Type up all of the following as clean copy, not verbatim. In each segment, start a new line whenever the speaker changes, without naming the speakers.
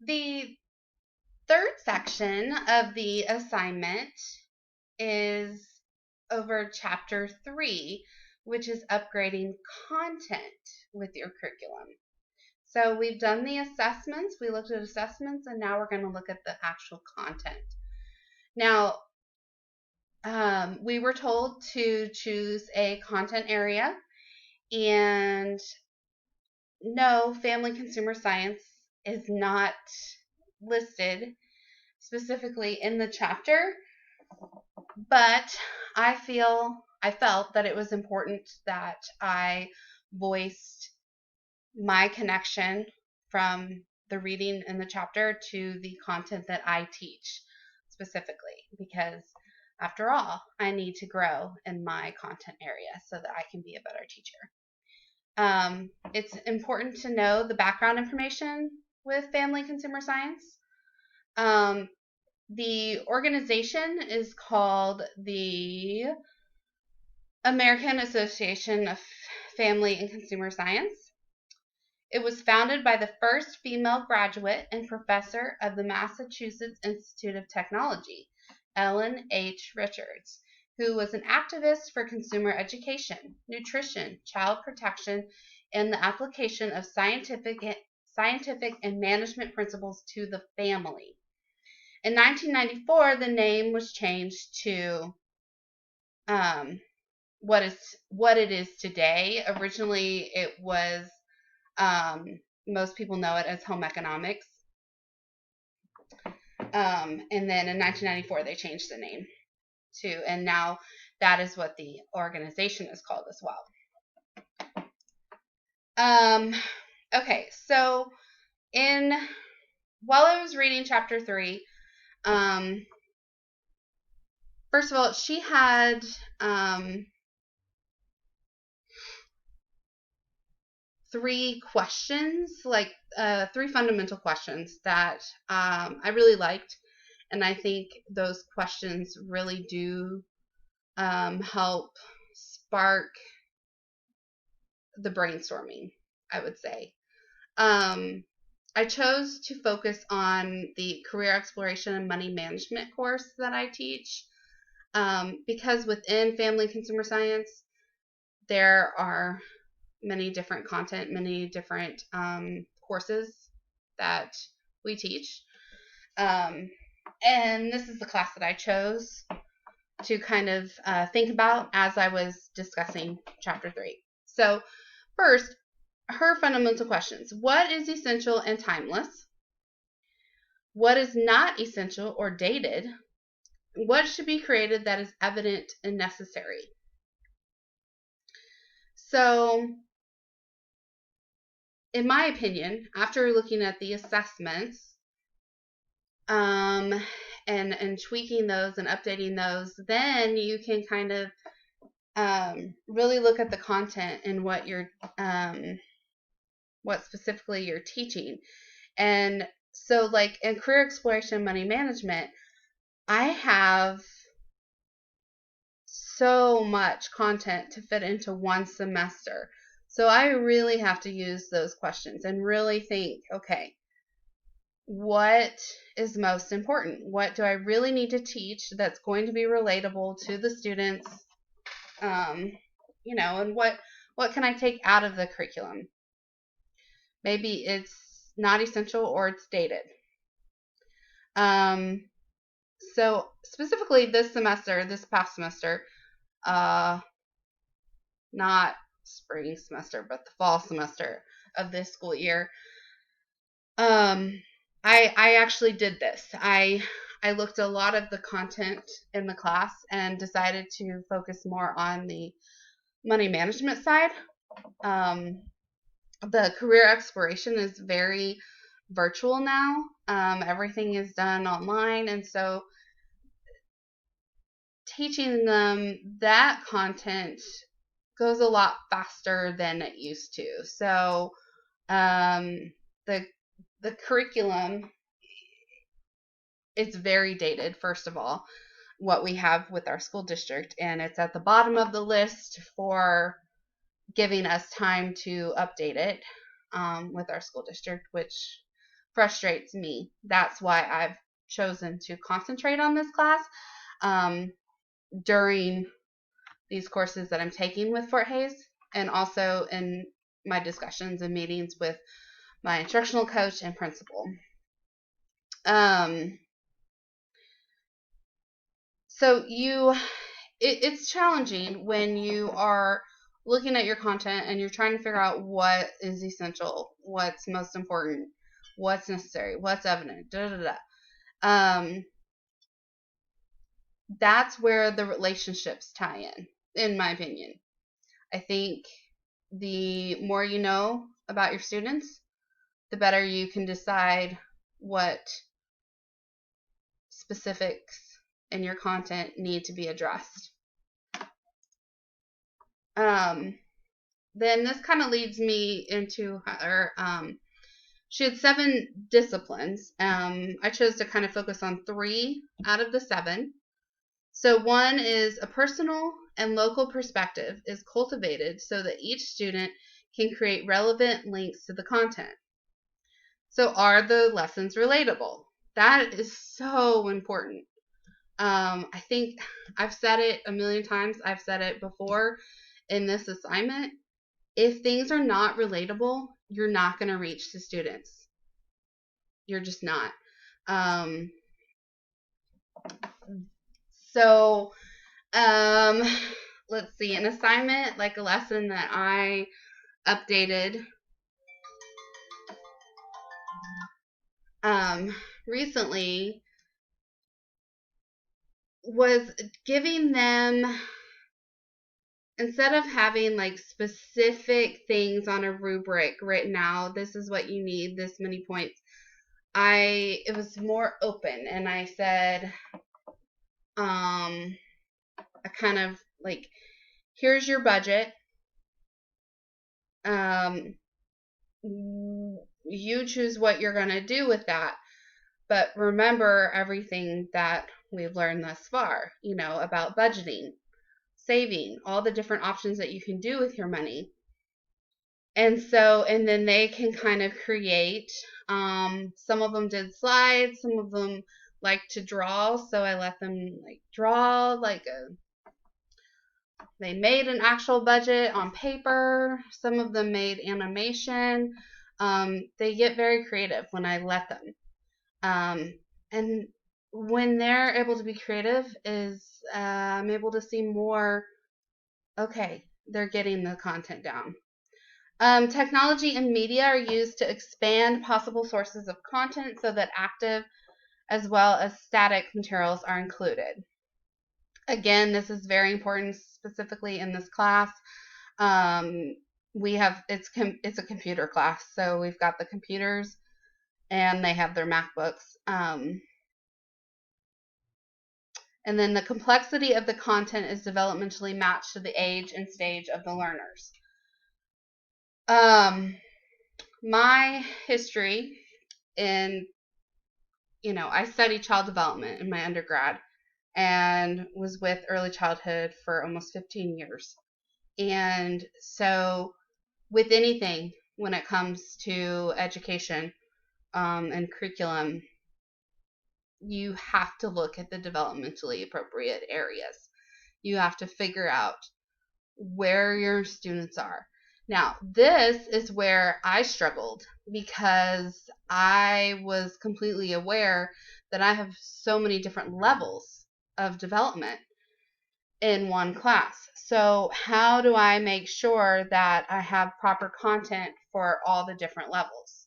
The third section of the assignment is over chapter 3, which is upgrading content with your curriculum. So we've done the assessments, we looked at assessments, and now we're going to look at the actual content. Now, we were told to choose a content area, and no, family consumer science is not listed specifically in the chapter, but I felt that it was important that I voiced my connection from the reading in the chapter to the content that I teach specifically, because after all, I need to grow in my content area so that I can be a better teacher. It's important to know the background information with family consumer science. The organization is called the American Association of Family and Consumer Science. It was founded by the first female graduate and professor of the Massachusetts Institute of Technology, Ellen H. Richards, who was an activist for consumer education, nutrition, child protection, and the application of scientific and management principles to the family. In 1994, the name was changed to what it is today. Originally, it was most people know it as home economics. And then in 1994, they changed the name to, and now that is what the organization is called as well. Okay, so while I was reading chapter 3, first of all, she had three questions, like three fundamental questions that I really liked, and I think those questions really do help spark the brainstorming, I would say. I chose to focus on the career exploration and money management course that I teach, because within family consumer science, there are many different content, many different courses that we teach. And this is the class that I chose to kind of think about as I was discussing chapter 3. So first, her fundamental questions. What is essential and timeless? What is not essential or dated? What should be created that is evident and necessary? So, in my opinion, after looking at the assessments and tweaking those and updating those, then you can kind of really look at the content and what specifically you're teaching. And so, like in career exploration and money management, I have so much content to fit into one semester. So I really have to use those questions and really think, okay, what is most important? What do I really need to teach that's going to be relatable to the students? And what can I take out of the curriculum? Maybe it's not essential or it's dated. So specifically this past semester, not spring semester, but the fall semester of this school year, I actually did this. I looked at a lot of the content in the class and decided to focus more on the money management side. The career exploration is very virtual now. Everything is done online, and so teaching them that content goes a lot faster than it used to. So the curriculum is very dated, first of all, what we have with our school district, and it's at the bottom of the list for giving us time to update it with our school district, which frustrates me. That's why I've chosen to concentrate on this class during these courses that I'm taking with Fort Hays, and also in my discussions and meetings with my instructional coach and principal. So it's challenging when you are looking at your content and you're trying to figure out what is essential, what's most important, what's necessary, what's evident, that's where the relationships tie in my opinion. I think the more you know about your students, the better you can decide what specifics in your content need to be addressed. Then this kind of leads me into her. She had 7 disciplines. I chose to kind of focus on 3 out of the 7. So one is a personal and local perspective is cultivated so that each student can create relevant links to the content. So are the lessons relatable? That is so important. I think I've said it a million times. I've said it before in this assignment. If things are not relatable, you're not going to reach the students. You're just not. So, let's see, an assignment, like a lesson that I updated recently, was giving them, instead of having like specific things on a rubric written out, this is what you need, this many points, it was more open, and I said, I kind of like, here's your budget. You choose what you're going to do with that. But remember everything that we've learned thus far, about budgeting, saving, all the different options that you can do with your money. And then they can kind of create, some of them did slides, some of them like to draw, so I let them like draw they made an actual budget on paper. Some of them made animation. They get very creative when I let them. And when they're able to be creative I'm able to see more, okay, they're getting the content down. Technology and media are used to expand possible sources of content so that active as well as static materials are included. Again, this is very important, specifically in this class. It's a computer class, so we've got the computers and they have their MacBooks. And then the complexity of the content is developmentally matched to the age and stage of the learners. My history I studied child development in my undergrad and was with early childhood for almost 15 years. And so with anything, when it comes to education and curriculum, you have to look at the developmentally appropriate areas. You have to figure out where your students are. Now, this is where I struggled because I was completely aware that I have so many different levels of development in one class. So how do I make sure that I have proper content for all the different levels?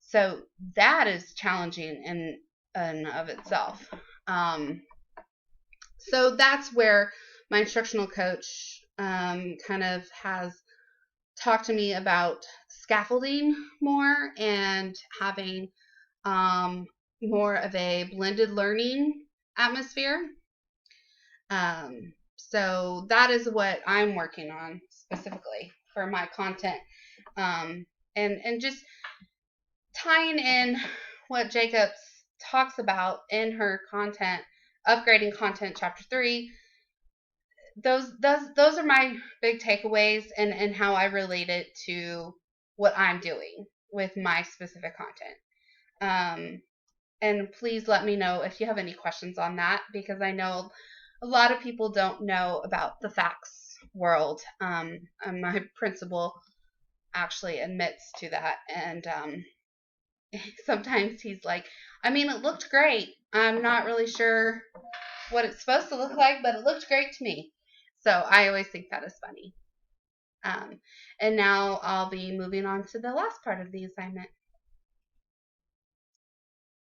So that is challenging in and of itself. So that's where my instructional coach kind of has talked to me about scaffolding more and having more of a blended learning atmosphere. So that is what I'm working on specifically for my content. And just tying in what Jacobs talks about in her content, upgrading content chapter 3, those are my big takeaways and how I relate it to what I'm doing with my specific content. And please let me know if you have any questions on that, because I know a lot of people don't know about the facts world. And my principal actually admits to that. And sometimes he's like, I mean, it looked great. I'm not really sure what it's supposed to look like, but it looked great to me. So I always think that is funny. And now I'll be moving on to the last part of the assignment.